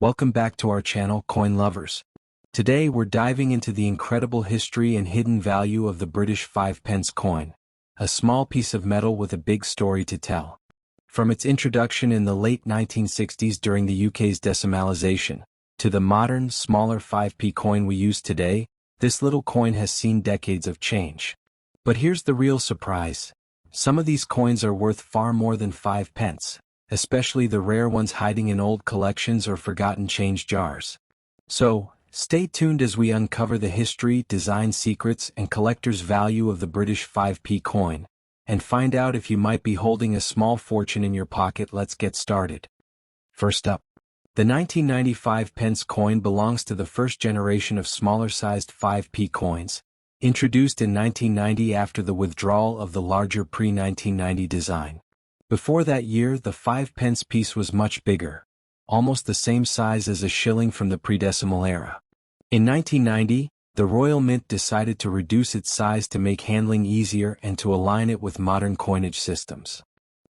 Welcome back to our channel, Coin Lovers. Today we're diving into the incredible history and hidden value of the British 5 pence coin, a small piece of metal with a big story to tell. From its introduction in the late 1960s during the UK's decimalisation, to the modern, smaller 5p coin we use today, this little coin has seen decades of change. But here's the real surprise. Some of these coins are worth far more than 5 pence, especially the rare ones hiding in old collections or forgotten change jars. So, stay tuned as we uncover the history, design secrets, and collector's value of the British 5p coin, and find out if you might be holding a small fortune in your pocket. Let's get started. First up, the 1995 pence coin belongs to the first generation of smaller-sized 5p coins, introduced in 1990 after the withdrawal of the larger pre-1990 design. Before that year, the 5 pence piece was much bigger, almost the same size as a shilling from the pre-decimal era. In 1990, the Royal Mint decided to reduce its size to make handling easier and to align it with modern coinage systems.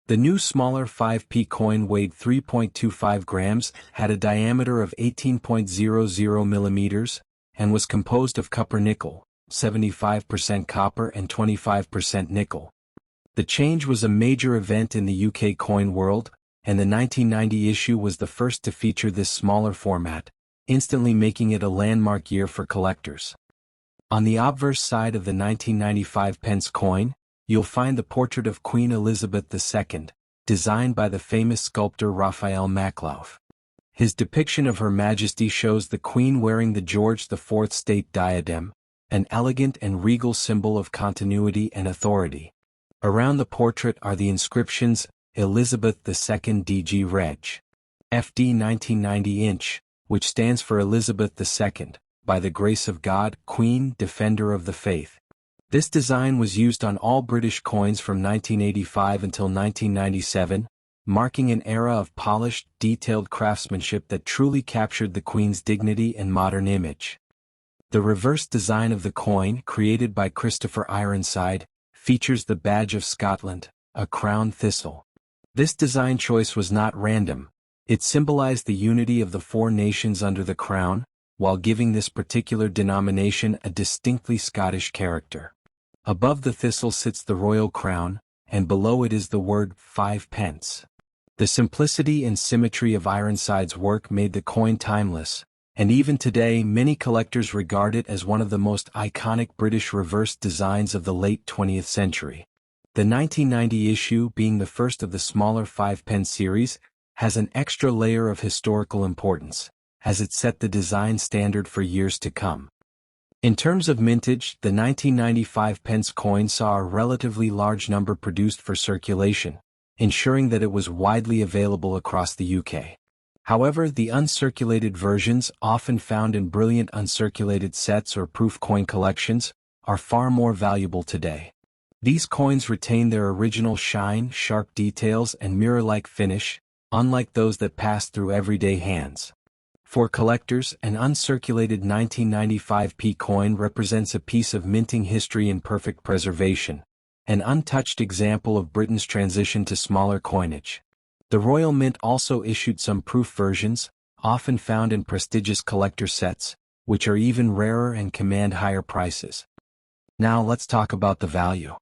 The new smaller 5p coin weighed 3.25 grams, had a diameter of 18.00 millimeters, and was composed of copper-nickel, 75% copper and 25% nickel. The change was a major event in the UK coin world, and the 1990 issue was the first to feature this smaller format, instantly making it a landmark year for collectors. On the obverse side of the 1995 pence coin, you'll find the portrait of Queen Elizabeth II, designed by the famous sculptor Raphael Maklauf. His depiction of Her Majesty shows the Queen wearing the George IV state diadem, an elegant and regal symbol of continuity and authority. Around the portrait are the inscriptions, Elizabeth II DG Reg. FD 1990 inch, which stands for Elizabeth II, by the grace of God, Queen, Defender of the Faith. This design was used on all British coins from 1985 until 1997, marking an era of polished, detailed craftsmanship that truly captured the Queen's dignity and modern image. The reverse design of the coin, created by Christopher Ironside, features the badge of Scotland, a crown thistle. This design choice was not random. It symbolized the unity of the four nations under the crown, while giving this particular denomination a distinctly Scottish character. Above the thistle sits the royal crown, and below it is the word 5 pence. The simplicity and symmetry of Ironside's work made the coin timeless, and even today many collectors regard it as one of the most iconic British reverse designs of the late 20th century. The 1990 issue, being the first of the smaller 5 pence series, has an extra layer of historical importance, as it set the design standard for years to come. In terms of mintage, the 1995 pence coin saw a relatively large number produced for circulation, ensuring that it was widely available across the UK. However, the uncirculated versions, often found in brilliant uncirculated sets or proof coin collections, are far more valuable today. These coins retain their original shine, sharp details, and mirror-like finish, unlike those that pass through everyday hands. For collectors, an uncirculated 1995p coin represents a piece of minting history in perfect preservation, an untouched example of Britain's transition to smaller coinage. The Royal Mint also issued some proof versions, often found in prestigious collector sets, which are even rarer and command higher prices. Now let's talk about the value.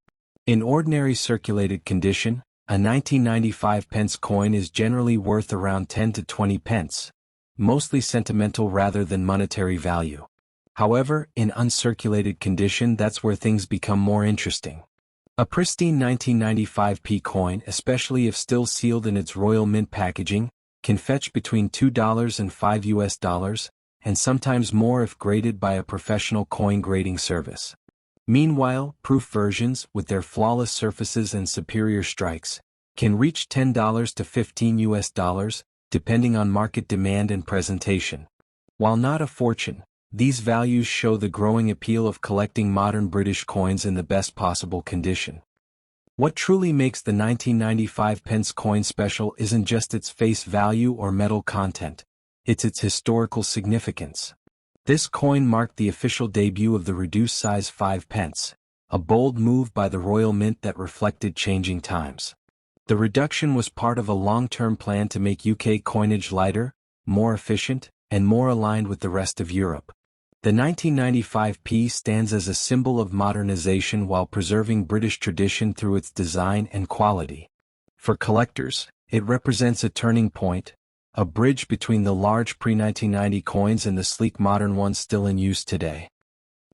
In ordinary circulated condition, a 1995 pence coin is generally worth around 10 to 20 pence, mostly sentimental rather than monetary value. However, in uncirculated condition, that's where things become more interesting. A pristine 1995p coin, especially if still sealed in its Royal Mint packaging, can fetch between $2 and $5, and sometimes more if graded by a professional coin grading service. Meanwhile, proof versions, with their flawless surfaces and superior strikes, can reach $10 to $15, depending on market demand and presentation. While not a fortune, these values show the growing appeal of collecting modern British coins in the best possible condition. What truly makes the 1995 pence coin special isn't just its face value or metal content, it's its historical significance. This coin marked the official debut of the reduced-size 5 pence, a bold move by the Royal Mint that reflected changing times. The reduction was part of a long-term plan to make UK coinage lighter, more efficient, and more aligned with the rest of Europe. The 1995p stands as a symbol of modernization while preserving British tradition through its design and quality. For collectors, it represents a turning point, a bridge between the large pre-1990 coins and the sleek modern ones still in use today.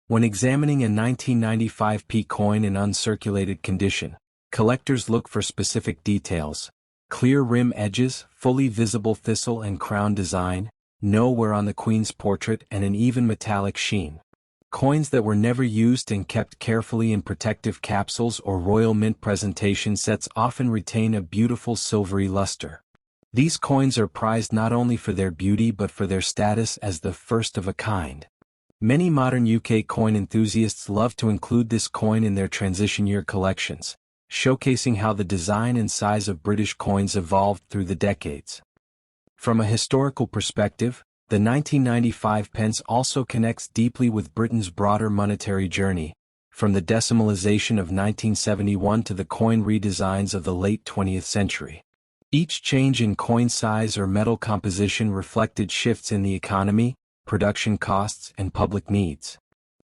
When examining a 1995p coin in uncirculated condition, collectors look for specific details: clear rim edges, fully visible thistle and crown design, no wear on the Queen's portrait, and an even metallic sheen. Coins that were never used and kept carefully in protective capsules or Royal Mint presentation sets often retain a beautiful silvery luster. These coins are prized not only for their beauty but for their status as the first of a kind. Many modern UK coin enthusiasts love to include this coin in their transition year collections, showcasing how the design and size of British coins evolved through the decades. From a historical perspective, the 1995 pence also connects deeply with Britain's broader monetary journey, from the decimalisation of 1971 to the coin redesigns of the late 20th century. Each change in coin size or metal composition reflected shifts in the economy, production costs, and public needs.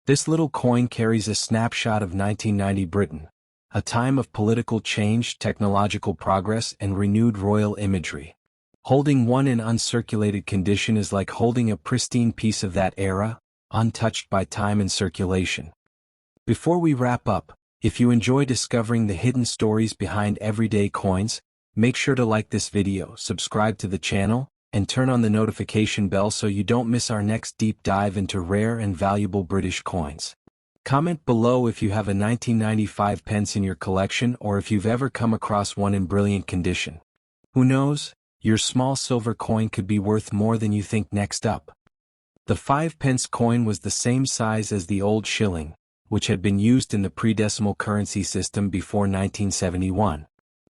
This little coin carries a snapshot of 1990 Britain, a time of political change, technological progress, and renewed royal imagery. Holding one in uncirculated condition is like holding a pristine piece of that era, untouched by time and circulation. Before we wrap up, if you enjoy discovering the hidden stories behind everyday coins, make sure to like this video, subscribe to the channel, and turn on the notification bell so you don't miss our next deep dive into rare and valuable British coins. Comment below if you have a 1995 pence in your collection or if you've ever come across one in brilliant condition. Who knows? Your small silver coin could be worth more than you think. Next up, the 5-pence coin was the same size as the old shilling, which had been used in the pre-decimal currency system before 1971.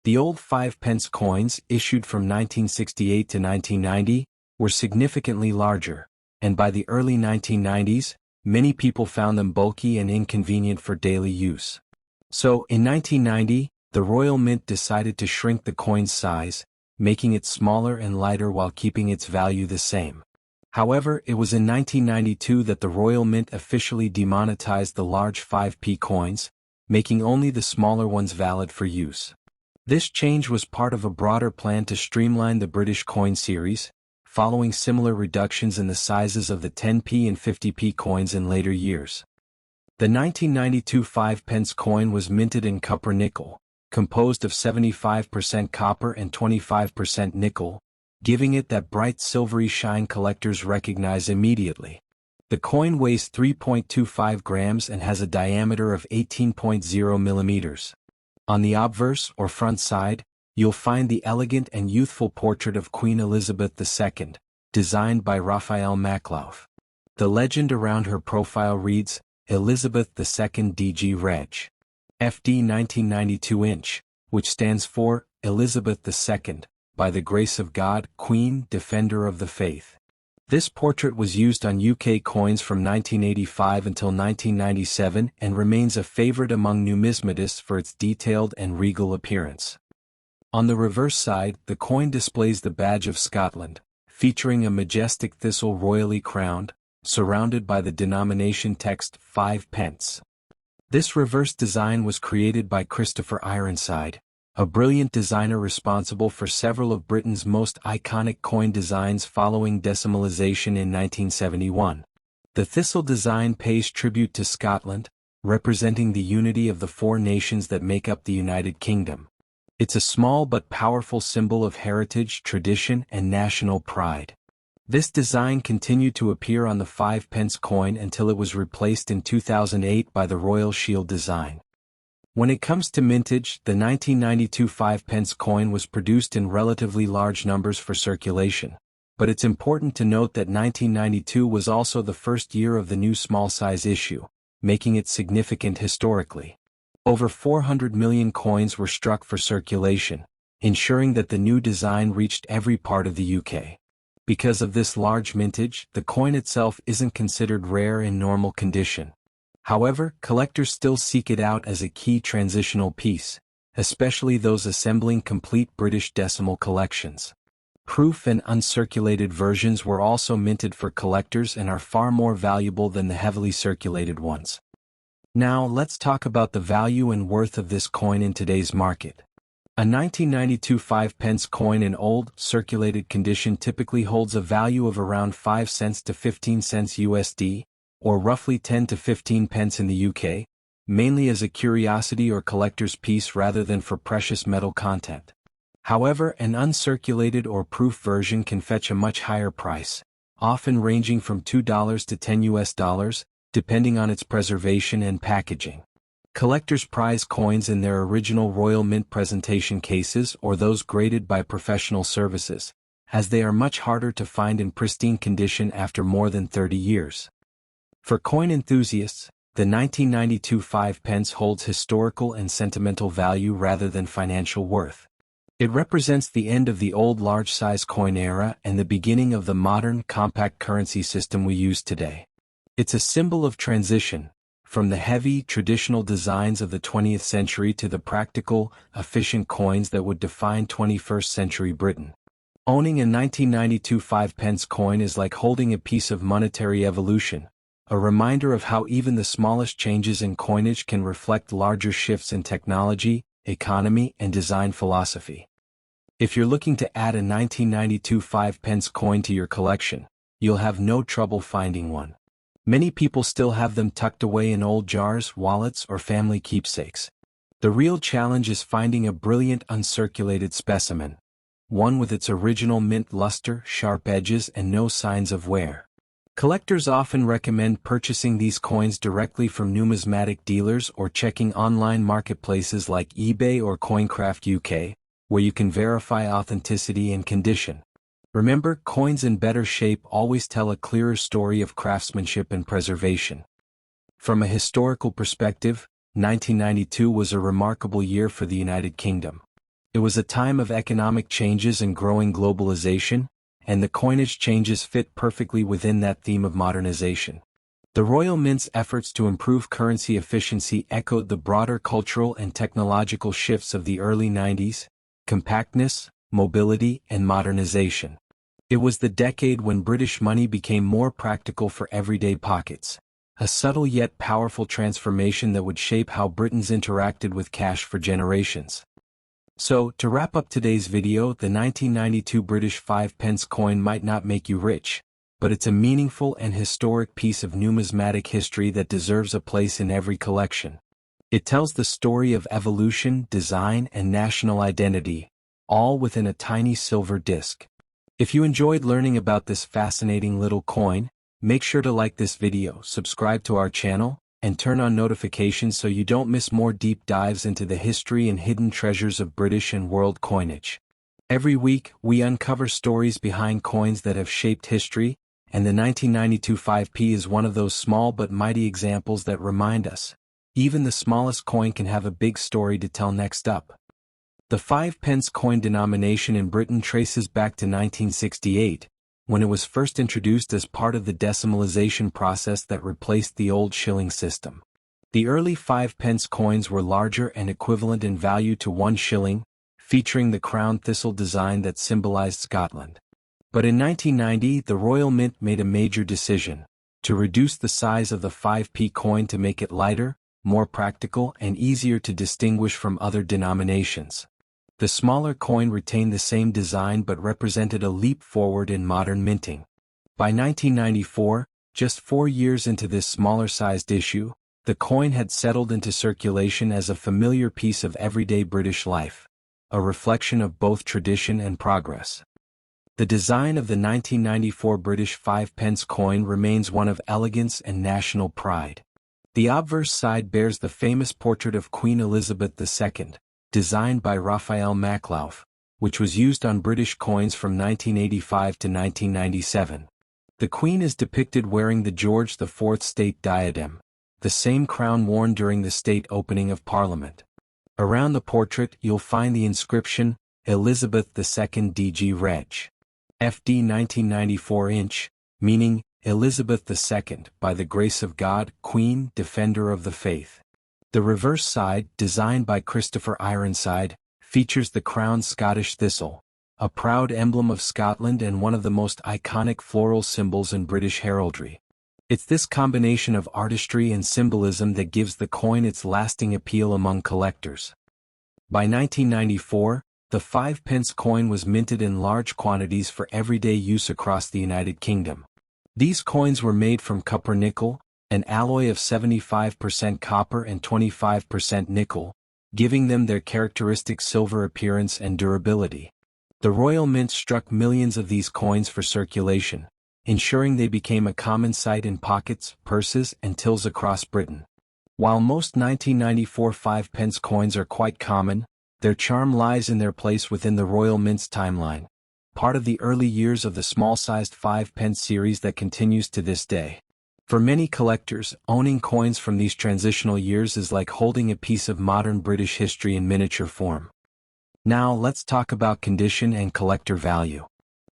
The old 5-pence coins, issued from 1968 to 1990, were significantly larger, and by the early 1990s, many people found them bulky and inconvenient for daily use. So, in 1990, the Royal Mint decided to shrink the coin's size, making it smaller and lighter while keeping its value the same. However, it was in 1992 that the Royal Mint officially demonetized the large 5p coins, making only the smaller ones valid for use. This change was part of a broader plan to streamline the British coin series, following similar reductions in the sizes of the 10p and 50p coins in later years. The 1992 5-pence coin was minted in copper nickel, composed of 75% copper and 25% nickel, giving it that bright silvery shine collectors recognize immediately. The coin weighs 3.25 grams and has a diameter of 18.0 millimeters. On the obverse, or front side, you'll find the elegant and youthful portrait of Queen Elizabeth II, designed by Raphael Maklauf. The legend around her profile reads, Elizabeth II DG Reg. FD 1992 inch, which stands for Elizabeth II, by the grace of God, Queen, Defender of the Faith. This portrait was used on UK coins from 1985 until 1997 and remains a favorite among numismatists for its detailed and regal appearance. On the reverse side, the coin displays the badge of Scotland, featuring a majestic thistle royally crowned, surrounded by the denomination text 5 pence. This reverse design was created by Christopher Ironside, a brilliant designer responsible for several of Britain's most iconic coin designs following decimalisation in 1971. The thistle design pays tribute to Scotland, representing the unity of the four nations that make up the United Kingdom. It's a small but powerful symbol of heritage, tradition, and national pride. This design continued to appear on the 5-pence coin until it was replaced in 2008 by the Royal Shield design. When it comes to mintage, the 1992 5-pence coin was produced in relatively large numbers for circulation, but it's important to note that 1992 was also the first year of the new small-size issue, making it significant historically. Over 400 million coins were struck for circulation, ensuring that the new design reached every part of the UK. Because of this large mintage, the coin itself isn't considered rare in normal condition. However, collectors still seek it out as a key transitional piece, especially those assembling complete British decimal collections. Proof and uncirculated versions were also minted for collectors and are far more valuable than the heavily circulated ones. Now let's talk about the value and worth of this coin in today's market. A 1992 5-pence coin in old, circulated condition typically holds a value of around 5 cents to 15 cents USD, or roughly 10 to 15 pence in the UK, mainly as a curiosity or collector's piece rather than for precious metal content. However, an uncirculated or proof version can fetch a much higher price, often ranging from $2 to $10 depending on its preservation and packaging. Collectors prize coins in their original Royal Mint presentation cases or those graded by professional services, as they are much harder to find in pristine condition after more than 30 years. For coin enthusiasts, the 1992 5-pence holds historical and sentimental value rather than financial worth. It represents the end of the old large-size coin era and the beginning of the modern compact currency system we use today. It's a symbol of transition, from the heavy, traditional designs of the 20th century to the practical, efficient coins that would define 21st century Britain. Owning a 1992 5-pence coin is like holding a piece of monetary evolution, a reminder of how even the smallest changes in coinage can reflect larger shifts in technology, economy, and design philosophy. If you're looking to add a 1992 5-pence coin to your collection, you'll have no trouble finding one. Many people still have them tucked away in old jars, wallets, or family keepsakes. The real challenge is finding a brilliant uncirculated specimen, one with its original mint luster, sharp edges, and no signs of wear. Collectors often recommend purchasing these coins directly from numismatic dealers or checking online marketplaces like eBay or Coincraft UK, where you can verify authenticity and condition. Remember, coins in better shape always tell a clearer story of craftsmanship and preservation. From a historical perspective, 1992 was a remarkable year for the United Kingdom. It was a time of economic changes and growing globalization, and the coinage changes fit perfectly within that theme of modernization. The Royal Mint's efforts to improve currency efficiency echoed the broader cultural and technological shifts of the early 90s: compactness, mobility, and modernization. It was the decade when British money became more practical for everyday pockets, a subtle yet powerful transformation that would shape how Britons interacted with cash for generations. So, to wrap up today's video, the 1992 British 5-pence coin might not make you rich, but it's a meaningful and historic piece of numismatic history that deserves a place in every collection. It tells the story of evolution, design, and national identity, all within a tiny silver disc. If you enjoyed learning about this fascinating little coin, make sure to like this video, subscribe to our channel, and turn on notifications so you don't miss more deep dives into the history and hidden treasures of British and world coinage. Every week, we uncover stories behind coins that have shaped history, and the 1992 5p is one of those small but mighty examples that remind us, even the smallest coin can have a big story to tell. Next up, the 5-pence coin denomination in Britain traces back to 1968, when it was first introduced as part of the decimalization process that replaced the old shilling system. The early 5-pence coins were larger and equivalent in value to 1 shilling, featuring the crown thistle design that symbolized Scotland. But in 1990, the Royal Mint made a major decision: to reduce the size of the 5p coin to make it lighter, more practical, and easier to distinguish from other denominations. The smaller coin retained the same design but represented a leap forward in modern minting. By 1994, just 4 years into this smaller-sized issue, the coin had settled into circulation as a familiar piece of everyday British life, a reflection of both tradition and progress. The design of the 1994 British 5-pence coin remains one of elegance and national pride. The obverse side bears the famous portrait of Queen Elizabeth II, designed by Raphael Maklauf, which was used on British coins from 1985 to 1997. The Queen is depicted wearing the George IV state diadem, the same crown worn during the state opening of Parliament. Around the portrait you'll find the inscription, Elizabeth II DG Reg. FD 1994 inch, meaning, Elizabeth II, by the grace of God, Queen, Defender of the Faith. The reverse side, designed by Christopher Ironside, features the crown's Scottish thistle, a proud emblem of Scotland and one of the most iconic floral symbols in British heraldry. It's this combination of artistry and symbolism that gives the coin its lasting appeal among collectors. By 1994, the 5-pence coin was minted in large quantities for everyday use across the United Kingdom. These coins were made from copper-nickel, an alloy of 75% copper and 25% nickel, giving them their characteristic silver appearance and durability. The Royal Mint struck millions of these coins for circulation, ensuring they became a common sight in pockets, purses, and tills across Britain. While most 1994 5-pence coins are quite common, their charm lies in their place within the Royal Mint's timeline, part of the early years of the small-sized 5-pence series that continues to this day. For many collectors, owning coins from these transitional years is like holding a piece of modern British history in miniature form. Now let's talk about condition and collector value.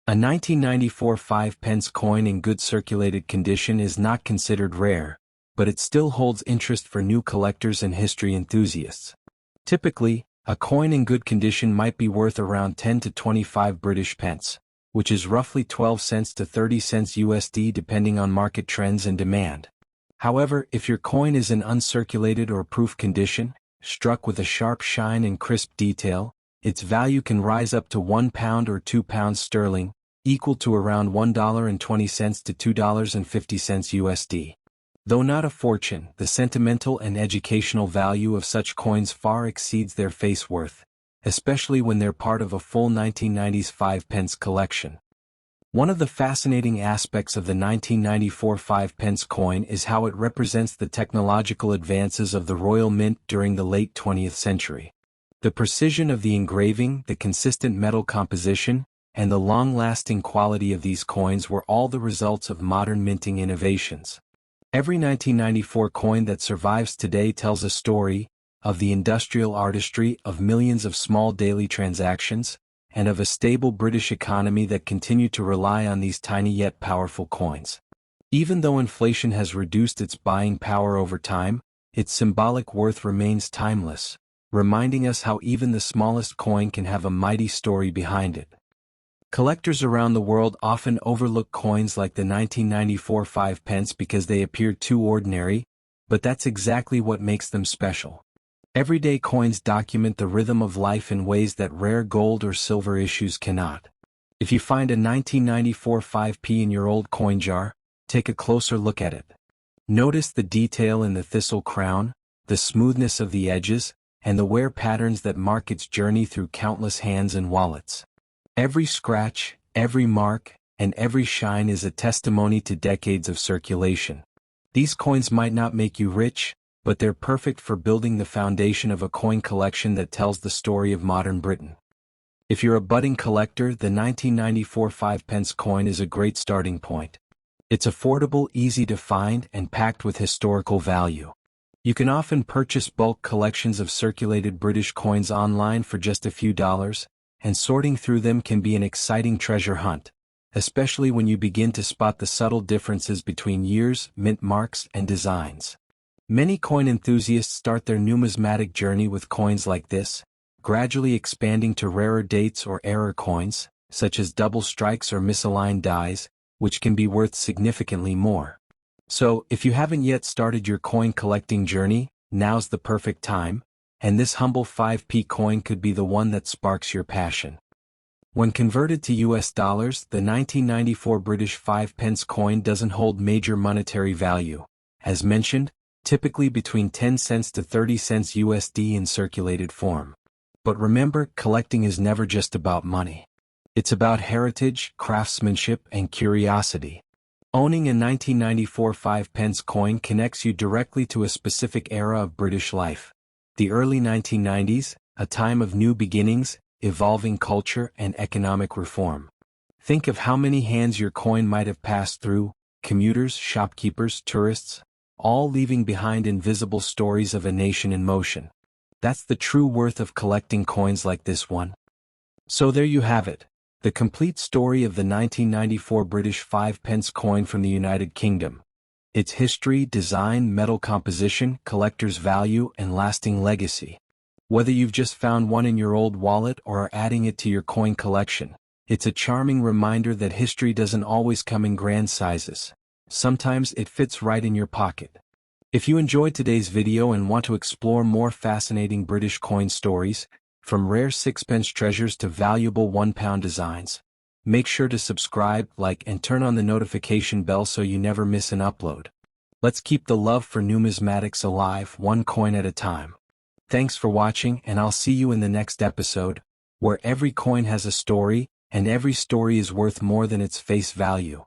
A 1994 5-pence coin in good circulated condition is not considered rare, but it still holds interest for new collectors and history enthusiasts. Typically, a coin in good condition might be worth around 10 to 25 British pence, which is roughly 12 cents to 30 cents USD depending on market trends and demand. However, if your coin is in uncirculated or proof condition, struck with a sharp shine and crisp detail, its value can rise up to £1 or £2 sterling, equal to around $1.20 to $2.50 USD. Though not a fortune, the sentimental and educational value of such coins far exceeds their face worth, especially when they're part of a full 1990s 5-pence collection. One of the fascinating aspects of the 1994 5-pence coin is how it represents the technological advances of the Royal Mint during the late 20th century. The precision of the engraving, the consistent metal composition, and the long-lasting quality of these coins were all the results of modern minting innovations. Every 1994 coin that survives today tells a story of the industrial artistry of millions of small daily transactions, and of a stable British economy that continued to rely on these tiny yet powerful coins. Even though inflation has reduced its buying power over time, its symbolic worth remains timeless, reminding us how even the smallest coin can have a mighty story behind it. Collectors around the world often overlook coins like the 1994 5-pence because they appear too ordinary, but that's exactly what makes them special. Everyday coins document the rhythm of life in ways that rare gold or silver issues cannot. If you find a 1994 5p in your old coin jar, take a closer look at it. Notice the detail in the thistle crown, the smoothness of the edges, and the wear patterns that mark its journey through countless hands and wallets. Every scratch, every mark, and every shine is a testimony to decades of circulation. These coins might not make you rich, but they're perfect for building the foundation of a coin collection that tells the story of modern Britain. If you're a budding collector, the 1994 5-pence coin is a great starting point. It's affordable, easy to find, and packed with historical value. You can often purchase bulk collections of circulated British coins online for just a few dollars, and sorting through them can be an exciting treasure hunt, especially when you begin to spot the subtle differences between years, mint marks, and designs. Many coin enthusiasts start their numismatic journey with coins like this, gradually expanding to rarer dates or error coins, such as double strikes or misaligned dies, which can be worth significantly more. So, if you haven't yet started your coin collecting journey, now's the perfect time, and this humble 5p coin could be the one that sparks your passion. When converted to US dollars, the 1994 British 5-pence coin doesn't hold major monetary value, as mentioned, typically between 10 cents to 30 cents USD in circulated form. But remember, collecting is never just about money. It's about heritage, craftsmanship, and curiosity. Owning a 1994 5-pence coin connects you directly to a specific era of British life. The early 1990s, a time of new beginnings, evolving culture, and economic reform. Think of how many hands your coin might have passed through, commuters, shopkeepers, tourists, all leaving behind invisible stories of a nation in motion. That's the true worth of collecting coins like this one. So there you have it, the complete story of the 1994 British 5-pence coin from the United Kingdom. Its history, design, metal composition, collector's value, and lasting legacy. Whether you've just found one in your old wallet or are adding it to your coin collection, it's a charming reminder that history doesn't always come in grand sizes. Sometimes it fits right in your pocket. If you enjoyed today's video and want to explore more fascinating British coin stories, from rare sixpence treasures to valuable £1 designs, make sure to subscribe, like, and turn on the notification bell so you never miss an upload. Let's keep the love for numismatics alive, one coin at a time. Thanks for watching, and I'll see you in the next episode, where every coin has a story, and every story is worth more than its face value.